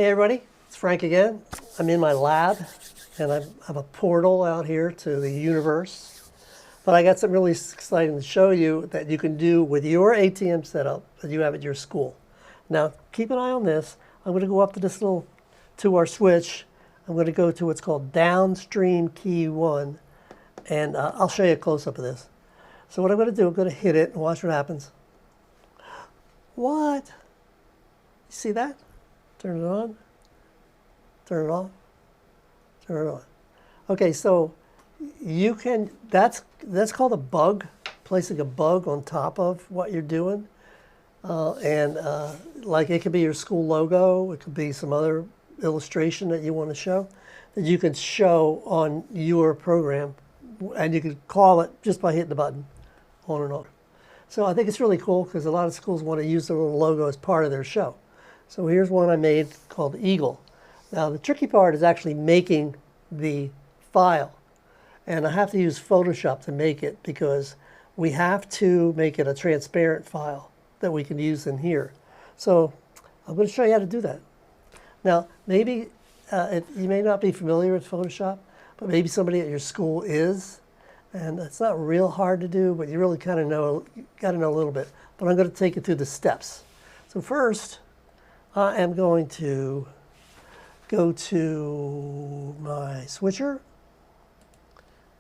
Hey everybody, it's Frank again. I'm in my lab and I have a portal out here to the universe. But I got something really exciting to show you that you can do with your ATM setup that you have at your school. Now keep an eye on this. I'm going to go up to this little, to our switch. I'm going to go to what's called Downstream Key 1 and I'll show you a close-up of this. So what I'm going to do, I'm going to hit it and watch what happens. What? You see that? Turn it on, turn it off, turn it on. Okay, so you can, that's called a bug, placing a bug on top of what you're doing. Like it could be your school logo, it could be some other illustration that you want to show, that you can show on your program, and you can call it just by hitting the button, on and off. So I think it's really cool because a lot of schools want to use their little logo as part of their show. So here's one I made called Eagle. Now the tricky part is actually making the file. And I have to use Photoshop to make it because we have to make it a transparent file that we can use in here. So I'm going to show you how to do that. Now maybe you may not be familiar with Photoshop, but maybe somebody at your school is. And it's not real hard to do, but you really kind of know, got to know a little bit. But I'm going to take you through the steps. So first, I am going to go to my switcher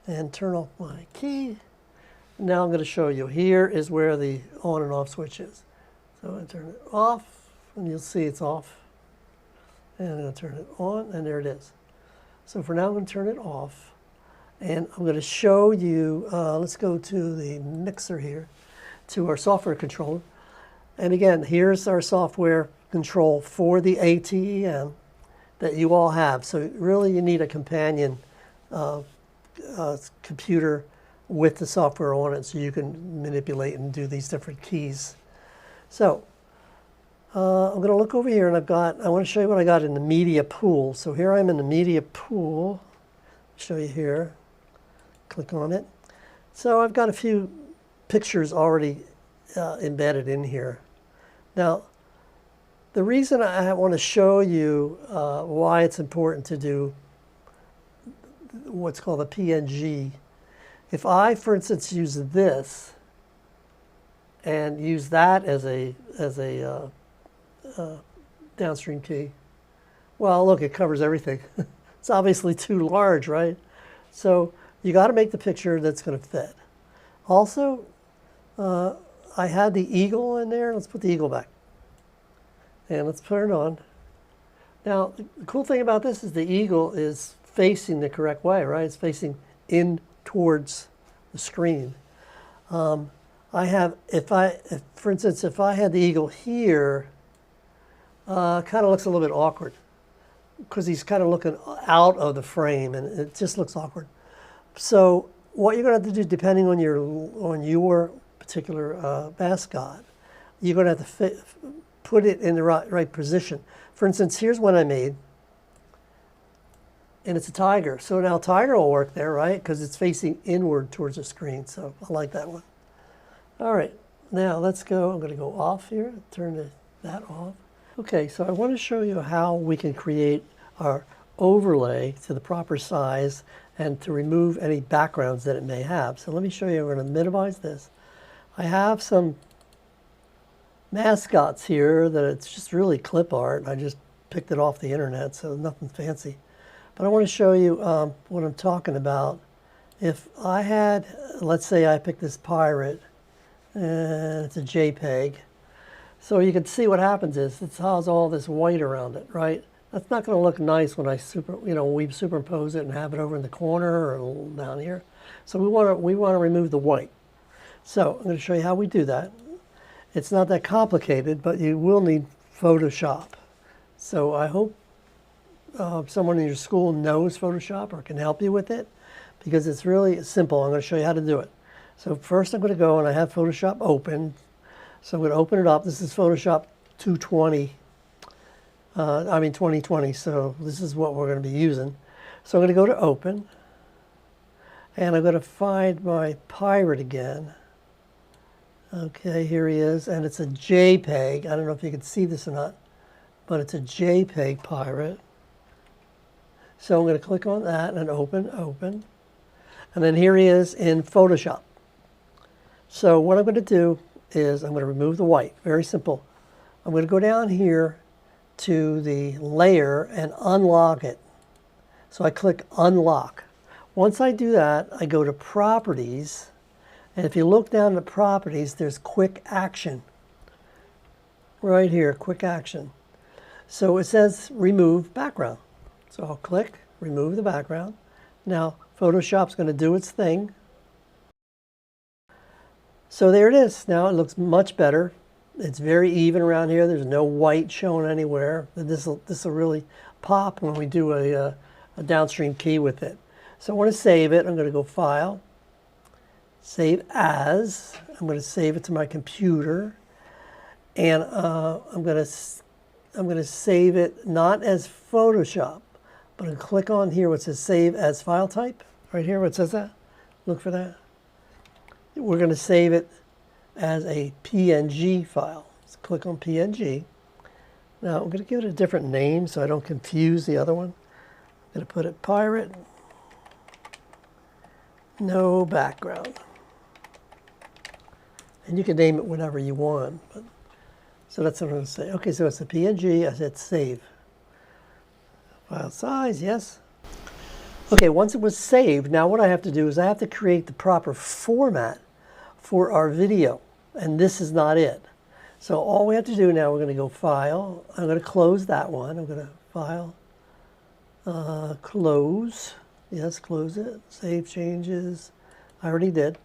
and turn off my key. Now I'm going to show you. Here is where the on and off switch is. So I turn it off, and you'll see it's off. And I'm going to turn it on, and there it is. So for now, I'm going to turn it off. And I'm going to show you, let's go to the mixer here, to our software controller. And again, here's our software control for the ATEM that you all have. So really you need a companion computer with the software on it so you can manipulate and do these different keys. So I'm going to look over here and I want to show you what I got in the media pool. So here I am in the media pool. I'll show you here. Click on it. So I've got a few pictures already embedded in here. Now, the reason I want to show you why it's important to do what's called a PNG, if I, for instance, use this and use that as a downstream key, well, look, it covers everything. It's obviously too large, right? So you got to make the picture that's going to fit. Also, I had the eagle in there. Let's put the eagle back. And let's put it on. Now, the cool thing about this is the eagle is facing the correct way, right? It's facing in towards the screen. For instance, if I had the eagle here, kind of looks a little bit awkward because he's kind of looking out of the frame and it just looks awkward. So what you're going to have to do, depending on your particular mascot, you're going to have to put it in the right position. For instance, here's one I made, and it's a tiger. So now tiger will work there, right? Because it's facing inward towards the screen. So I like that one. All right, now let's go. I'm going to go off here, turn that off. Okay, so I want to show you how we can create our overlay to the proper size and to remove any backgrounds that it may have. So let me show you. We're going to minimize this. I have some mascots here that it's just really clip art. I just picked it off the internet, so nothing fancy. But I want to show you what I'm talking about. If I had, let's say I picked this pirate, and it's a JPEG. So you can see what happens is it has all this white around it, right? That's not going to look nice when I we superimpose it and have it over in the corner or down here. So we want to remove the white. So I'm going to show you how we do that. It's not that complicated, but you will need Photoshop. So I hope someone in your school knows Photoshop or can help you with it because it's really simple. I'm going to show you how to do it. So first I'm going to go and I have Photoshop open. So I'm going to open it up. This is Photoshop 2020. So this is what we're going to be using. So I'm going to go to open and I'm going to find my pirate again. Okay, here he is, and it's a JPEG. I don't know if you can see this or not. but it's a JPEG pirate. So I'm going to click on that and open. And then here he is in Photoshop. So what I'm going to do is I'm going to remove the white. Very simple. I'm going to go down here to the layer and unlock it. So I click unlock. Once I do that, I go to properties. And if you look down at properties, there's quick action. Right here, quick action. So it says remove background. So I'll click, remove the background. Now Photoshop's going to do its thing. So there it is. Now it looks much better. It's very even around here. There's no white showing anywhere. This will really pop when we do a downstream key with it. So I want to save it. I'm going to go File, Save As. I'm going to save it to my computer, and I'm going to save it not as Photoshop, but I'm going to click on here where it says Save as File Type. Right here where it says that. Look for that. We're going to save it as a PNG file. Let's click on PNG. Now I'm going to give it a different name so I don't confuse the other one. I'm going to put it pirate, no background. And you can name it whatever you want. So that's what I'm going to say. Okay, so it's a PNG. I said save. File size, yes. Okay, once it was saved, now what I have to do is I have to create the proper format for our video. And this is not it. So all we have to do now, we're going to go File. I'm going to close that one. I'm going to File, Close. Yes, close it. Save changes. I already did.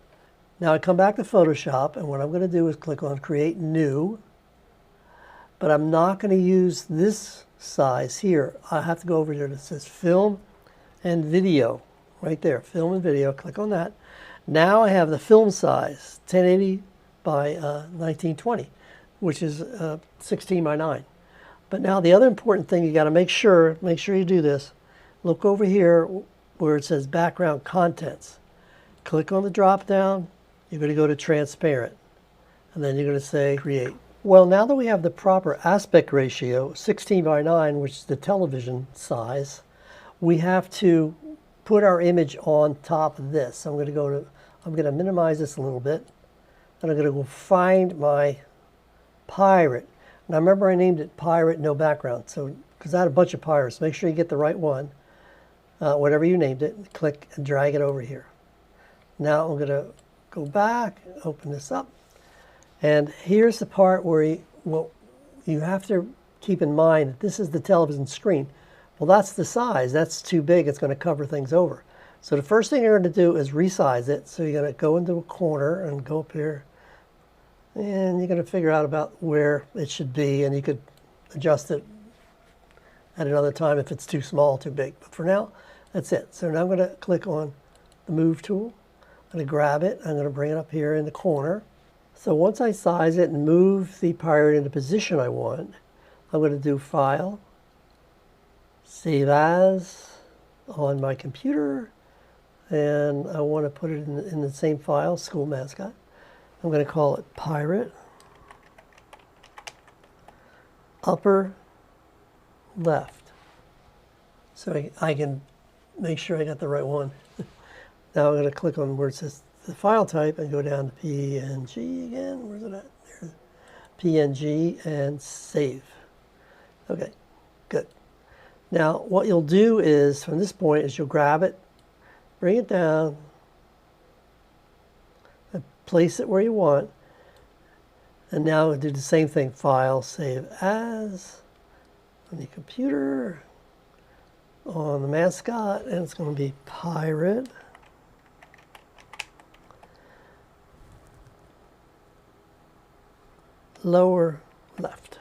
Now I come back to Photoshop, and what I'm going to do is click on Create New. But I'm not going to use this size here. I have to go over here that says Film and Video. Right there, Film and Video. Click on that. Now I have the film size, 1080 by 1920, which is 16 by 9. But now the other important thing you got to make sure you do this. Look over here where it says Background Contents. Click on the drop down. You're going to go to Transparent, and then you're going to say Create. Well, now that we have the proper aspect ratio, 16 by 9, which is the television size, we have to put our image on top of this. So I'm going to minimize this a little bit, and I'm going to go find my pirate. Now remember I named it Pirate No Background, so because I had a bunch of pirates. Make sure you get the right one, whatever you named it. Click and drag it over here. Now I'm going to go back, open this up, and here's the part where you have to keep in mind that this is the television screen. Well, that's the size. That's too big. It's going to cover things over. So the first thing you're going to do is resize it. So you're going to go into a corner and go up here, and you're going to figure out about where it should be, and you could adjust it at another time if it's too small, too big. But for now, that's it. So now I'm going to click on the Move tool. I'm going to grab it. I'm going to bring it up here in the corner. So once I size it and move the pirate in the position I want, I'm going to do File, Save As on my computer, and I want to put it in the same file, School Mascot. I'm going to call it Pirate, Upper Left. So I can make sure I got the right one. Now I'm going to click on where it says the file type and go down to PNG again. Where's it at? There. PNG and save. Okay, good. Now what you'll do is, from this point, is you'll grab it, bring it down, and place it where you want. And now we'll do the same thing. File, Save As, on the computer, on the mascot, and it's going to be Pirate. Lower left.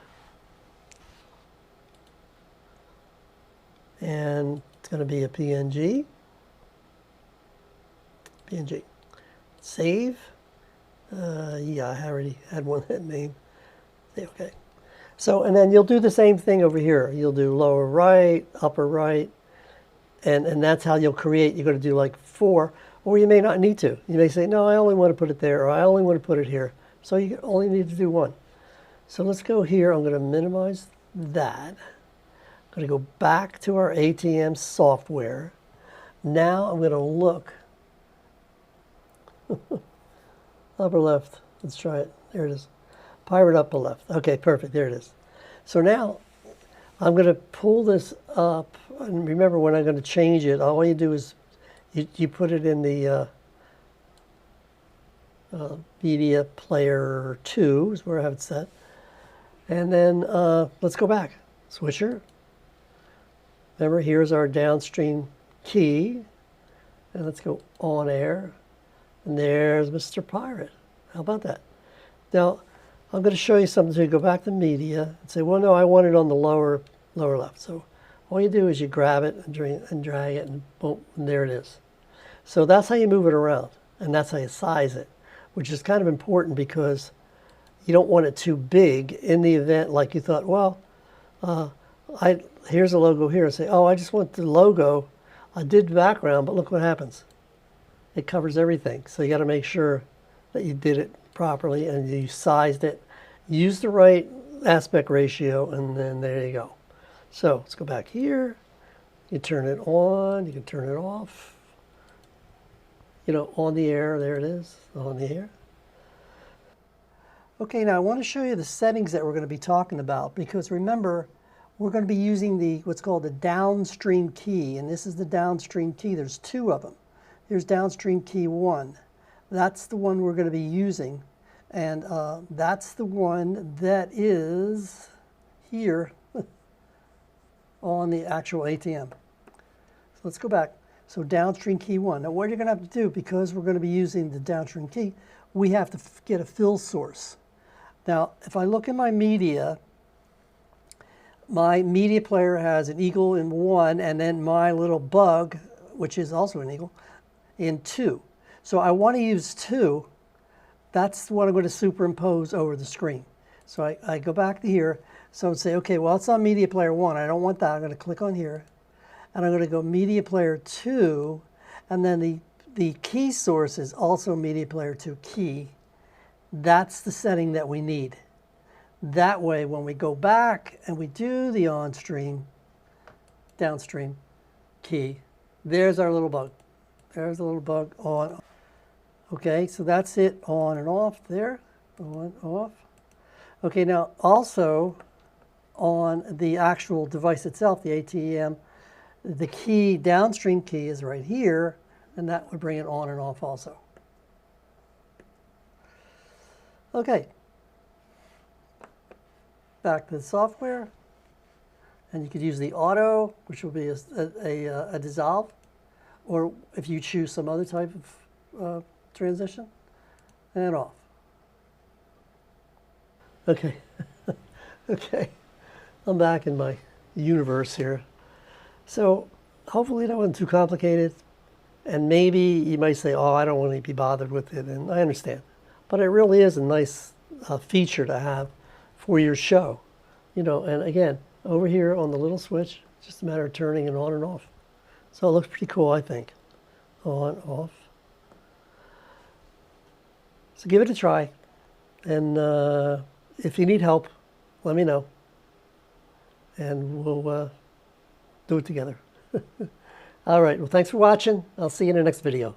And it's going to be a PNG. PNG. Save. Yeah, I already had one that name. Okay. So, and then you'll do the same thing over here. You'll do lower right, upper right, and that's how you'll create. You're going to do like 4, or you may not need to. You may say, no, I only want to put it there, or I only want to put it here. So you only need to do 1. So let's go here. I'm going to minimize that. I'm going to go back to our ATEM software. Now I'm going to look. Upper left. Let's try it. There it is. Pirate upper left. Okay, perfect. There it is. So now I'm going to pull this up. And remember, when I'm going to change it, all you do is you put it in the media player 2 is where I have it set. And then let's go back. Switcher. Remember, here's our downstream key. And let's go on air. And there's Mr. Pirate. How about that? Now, I'm going to show you something. So you go back to media and say, well, no, I want it on the lower left. So all you do is you grab it and drag it, and boom, and there it is. So that's how you move it around, and that's how you size it, which is kind of important because you don't want it too big in the event like you thought, well, here's a logo here. And say, oh, I just want the logo. I did the background, but look what happens. It covers everything. So you got to make sure that you did it properly and you sized it. Use the right aspect ratio, and then there you go. So let's go back here. You turn it on, you can turn it off. You know, on the air, there it is, on the air. Okay, now I want to show you the settings that we're going to be talking about, because remember, we're going to be using what's called the downstream key, and this is the downstream key. There's 2 of them. Here's downstream key 1. That's the one we're going to be using, and that's the one that is here on the actual ATEM. So let's go back. So downstream key 1. Now what you're going to have to do, because we're going to be using the downstream key, we have to get a fill source. Now if I look in my media player has an eagle in 1, and then my little bug, which is also an eagle, in 2. So I want to use 2. That's what I'm going to superimpose over the screen. So I go back to here. So I'm say, okay, well, it's on media player 1. I don't want that. I'm going to click on here. And I'm going to go media player 2. And then the key source is also media player 2 key. That's the setting that we need. That way, when we go back and we do the downstream key, there's our little bug. There's a little bug on. Okay, so that's it, on and off there, on, off. Okay, now also on the actual device itself, the ATEM, the key, downstream key is right here, and that would bring it on and off also. Okay, back to the software, and you could use the auto, which will be a dissolve, or if you choose some other type of transition, and off. Okay, okay, I'm back in my universe here. So hopefully that wasn't too complicated, and maybe you might say, oh, I don't want to be bothered with it, and I understand. But it really is a nice feature to have for your show. You know, and again, over here on the little switch, it's just a matter of turning it on and off. So it looks pretty cool, I think. On, off. So give it a try, and if you need help, let me know, and we'll do it together. All right, well, thanks for watching. I'll see you in the next video.